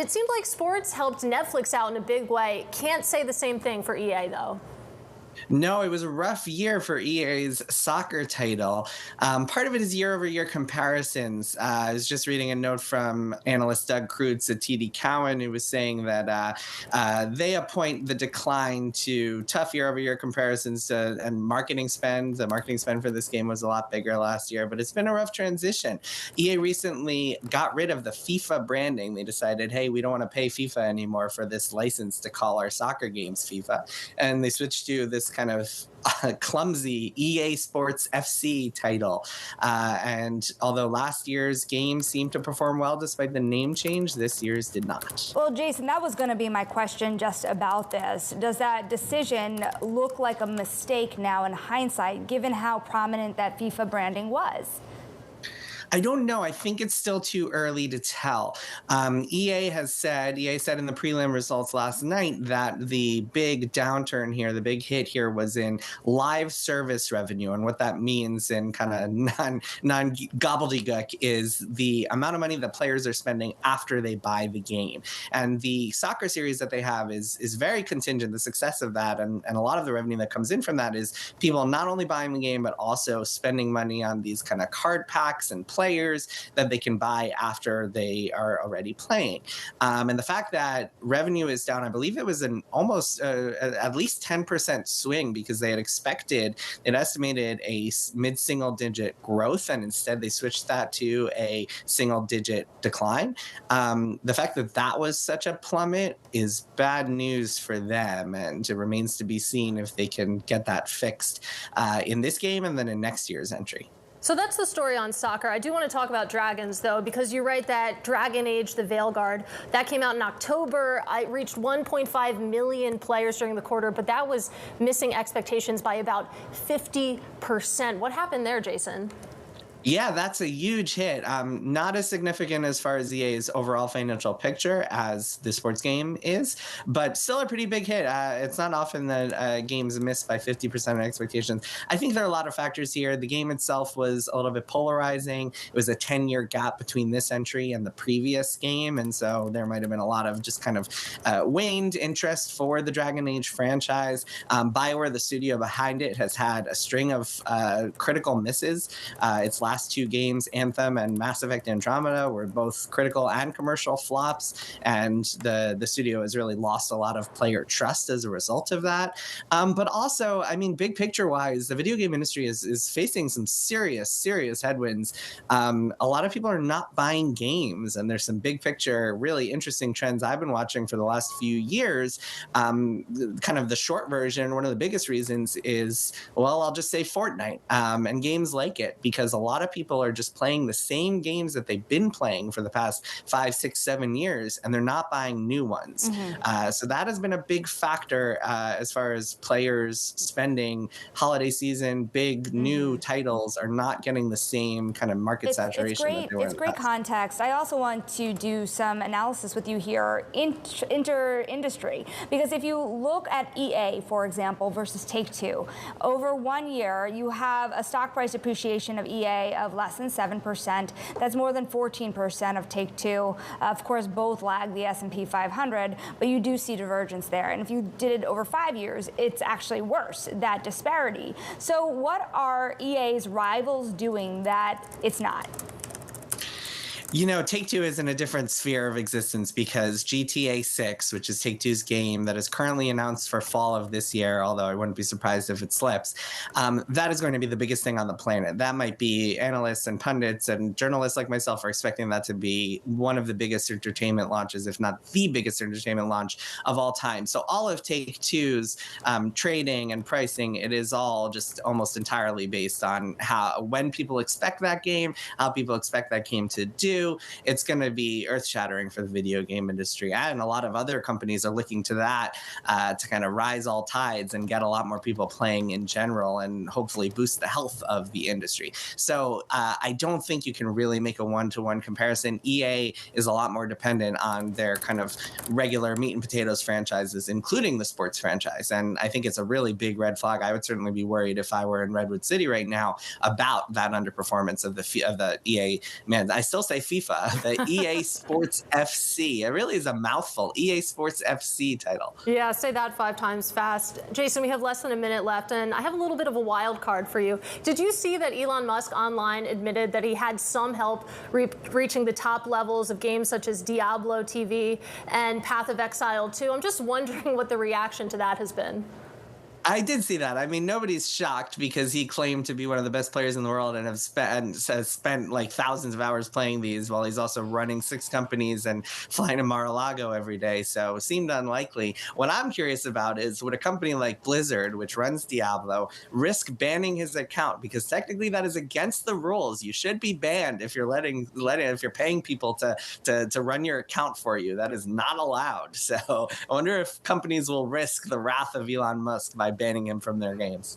It seemed like sports helped Netflix out in a big way. Can't say the same thing for EA, though. No, it was a rough year for EA's soccer title. Part of it is year-over-year comparisons. I was just reading a note from analyst Doug Kreutz at TD Cowen, who was saying that they appoint the decline to tough year-over-year comparisons and marketing spend. The marketing spend for this game was a lot bigger last year, but it's been a rough transition. EA recently got rid of the FIFA branding. They decided, hey, we don't want to pay FIFA anymore for this license to call our soccer games FIFA, and they switched to this kind of clumsy EA Sports FC title. And although last year's game seemed to perform well despite the name change, this year's did not. Well, Jason, that was going to be my question just about this. Does that decision look like a mistake now in hindsight, given how prominent that FIFA branding was? I don't know. I think it's still too early to tell. EA said in the prelim results last night that the big downturn here, the big hit here was in live service revenue. And what that means in kind of non-gobbledygook is the amount of money that players are spending after they buy the game. And the soccer series that they have is very contingent, the success of that. And a lot of the revenue that comes in from that is people not only buying the game, but also spending money on these kind of card packs and players that they can buy after they are already playing. And the fact that revenue is down, I believe it was an almost at least 10% swing, because they had estimated a mid-single digit growth, and instead they switched that to a single digit decline. The fact that that was such a plummet is bad news for them, and it remains to be seen if they can get that fixed in this game and then in next year's entry. So that's the story on soccer. I do want to talk about Dragons, though, because you write that Dragon Age, the Veilguard, that came out in October. It reached 1.5 million players during the quarter, but that was missing expectations by about 50%. What happened there, Jason? Yeah, that's a huge hit. Not as significant as far as EA's overall financial picture as the sports game is, but still a pretty big hit. It's not often that games miss by 50% of expectations. I think there are a lot of factors here. The game itself was a little bit polarizing. It was a 10-year gap between this entry and the previous game, and so there might have been a lot of just kind of waned interest for the Dragon Age franchise. BioWare, the studio behind it, has had a string of critical misses. Its last two games, Anthem and Mass Effect Andromeda, were both critical and commercial flops, and the studio has really lost a lot of player trust as a result of that. But also, I mean, big picture-wise, the video game industry is facing some serious headwinds. A lot of people are not buying games, and there's some big picture, really interesting trends I've been watching for the last few years. Kind of the short version, one of the biggest reasons is, well, I'll just say Fortnite and games like it, because a lot of people are just playing the same games that they've been playing for the past 5, 6, 7 years, and they're not buying new ones. Mm-hmm. So that has been a big factor as far as players spending. Holiday season, big new titles are not getting the same kind of market saturation. It's great context. I also want to do some analysis with you here, inter-industry, because if you look at EA, for example, versus Take-Two, over 1 year, you have a stock price appreciation of EA of less than 7%. That's more than 14% of Take-Two. Of course, both lag the S&P 500, but you do see divergence there. And if you did it over 5 years, it's actually worse, that disparity. So what are EA's rivals doing that it's not? You know, Take-Two is in a different sphere of existence, because GTA 6, which is Take-Two's game that is currently announced for fall of this year, although I wouldn't be surprised if it slips, that is going to be the biggest thing on the planet. That might be analysts and pundits and journalists like myself are expecting that to be one of the biggest entertainment launches, if not the biggest entertainment launch of all time. So all of Take-Two's trading and pricing, it is all just almost entirely based on when people expect that game, how people expect that game to do. It's going to be earth-shattering for the video game industry, and a lot of other companies are looking to that to kind of rise all tides and get a lot more people playing in general, and hopefully boost the health of the industry. So I don't think you can really make a one-to-one comparison. EA is a lot more dependent on their kind of regular meat and potatoes franchises, including the sports franchise, and I think it's a really big red flag. I would certainly be worried if I were in Redwood City right now about that underperformance of the EA. Man, I still say FIFA, the EA Sports FC. It really is a mouthful. EA Sports FC title. Yeah, say that 5 times fast. Jason, we have less than a minute left, and I have a little bit of a wild card for you. Did you see that Elon Musk online admitted that he had some help reaching the top levels of games such as Diablo TV and Path of Exile 2? I'm just wondering what the reaction to that has been. I did see that. I mean, nobody's shocked because he claimed to be one of the best players in the world and has spent like thousands of hours playing these while he's also running 6 companies and flying to Mar-a-Lago every day. So it seemed unlikely. What I'm curious about is would a company like Blizzard, which runs Diablo, risk banning his account? Because technically that is against the rules. You should be banned if you're if you're paying people to run your account for you. That is not allowed. So I wonder if companies will risk the wrath of Elon Musk by banning him from their games.